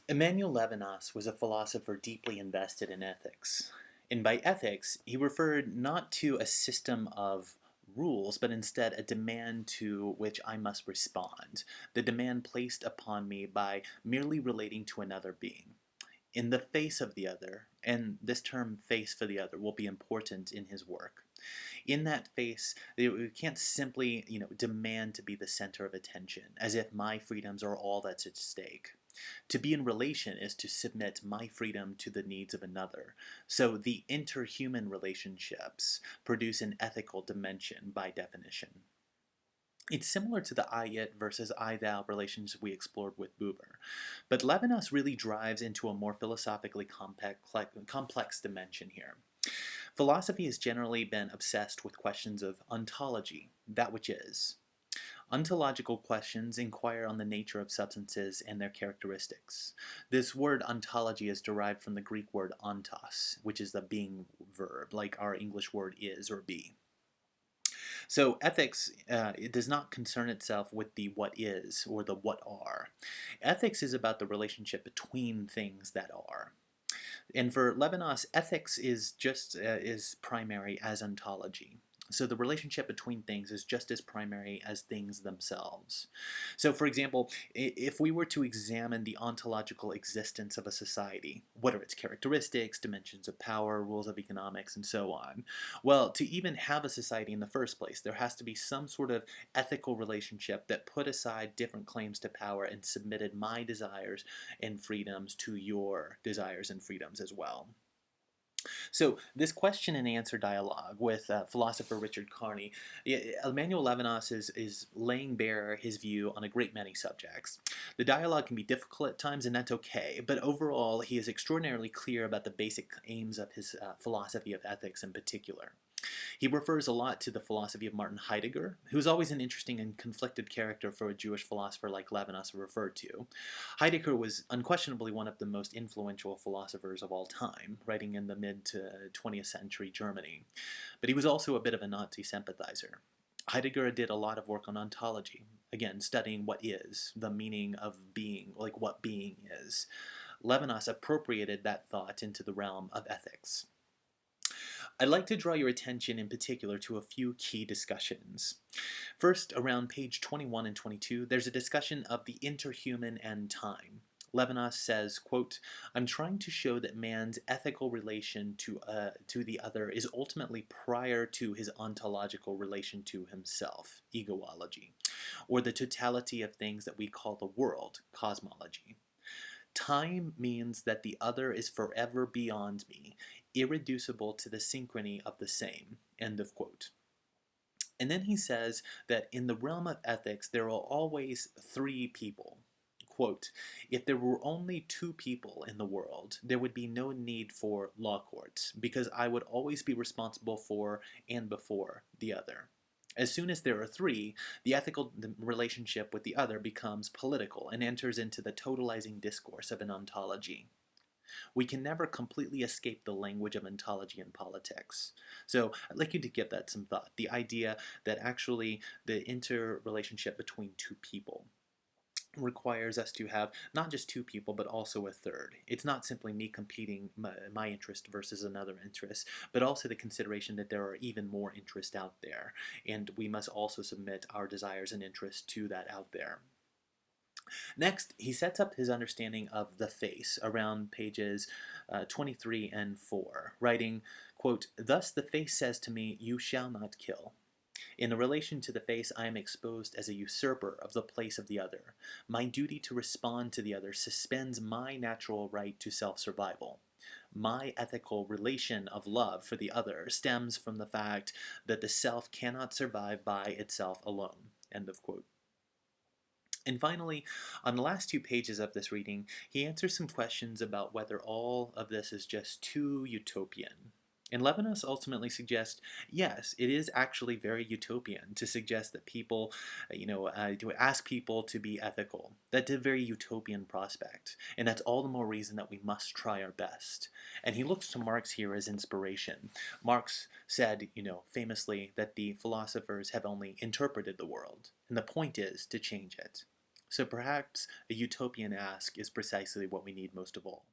Emmanuel Levinas was a philosopher deeply invested in ethics. And by ethics, he referred not to a system of rules, but instead a demand to which I must respond, the demand placed upon me by merely relating to another being. In the face of the other, and this term face for the other will be important in his work. In that face, we can't simply, demand to be the center of attention, as if my freedoms are all that's at stake. To be in relation is to submit my freedom to the needs of another. So the interhuman relationships produce an ethical dimension by definition. It's similar to the I-it versus I-thou relations we explored with Buber, but Levinas really drives into a more philosophically complex dimension here. Philosophy has generally been obsessed with questions of ontology, that which is. Ontological questions inquire on the nature of substances and their characteristics. This word ontology is derived from the Greek word ontos, which is the being verb, like our English word is or be. So ethics, it does not concern itself with the what is or the what are. Ethics is about the relationship between things that are. And for Levinas, ethics is just is primary as ontology. So the relationship between things is just as primary as things themselves. So for example, if we were to examine the ontological existence of a society, what are its characteristics, dimensions of power, rules of economics, and so on, well, to even have a society in the first place, there has to be some sort of ethical relationship that put aside different claims to power and submitted my desires and freedoms to your desires and freedoms as well. So this question and answer dialogue with philosopher Richard Kearney, Emmanuel Levinas is laying bare his view on a great many subjects. The dialogue can be difficult at times, and that's okay, but overall he is extraordinarily clear about the basic aims of his philosophy of ethics in particular. He refers a lot to the philosophy of Martin Heidegger, who's always an interesting and conflicted character for a Jewish philosopher like Levinas referred to. Heidegger was unquestionably one of the most influential philosophers of all time, writing in the mid to 20th century Germany. But he was also a bit of a Nazi sympathizer. Heidegger did a lot of work on ontology, again, studying what is, the meaning of being, like what being is. Levinas appropriated that thought into the realm of ethics. I'd like to draw your attention in particular to a few key discussions. First, around page 21 and 22, there's a discussion of the interhuman and time. Levinas says, quote, I'm trying to show that man's ethical relation to the other is ultimately prior to his ontological relation to himself, egoology, or the totality of things that we call the world, cosmology. Time means that the other is forever beyond me, irreducible to the synchrony of the same. End of quote. And then he says that in the realm of ethics, there are always three people. Quote, if there were only two people in the world, there would be no need for law courts, because I would always be responsible for and before the other. As soon as there are three, the ethical relationship with the other becomes political and enters into the totalizing discourse of an ontology. We can never completely escape the language of ontology in politics. So I'd like you to give that some thought. The idea that actually the interrelationship between two people requires us to have not just two people, but also a third. It's not simply me competing my interest versus another interest, but also the consideration that there are even more interests out there, and we must also submit our desires and interests to that out there. Next, he sets up his understanding of the face around pages 23 and 4, writing, quote, thus the face says to me, you shall not kill. In relation to the face, I am exposed as a usurper of the place of the other. My duty to respond to the other suspends my natural right to self-survival. My ethical relation of love for the other stems from the fact that the self cannot survive by itself alone. End of quote. And finally, on the last two pages of this reading, he answers some questions about whether all of this is just too utopian. And Levinas ultimately suggests, yes, it is actually very utopian to suggest that people, to ask people to be ethical. That's a very utopian prospect. And that's all the more reason that we must try our best. And he looks to Marx here as inspiration. Marx said, famously that the philosophers have only interpreted the world. And the point is to change it. So perhaps a utopian ask is precisely what we need most of all.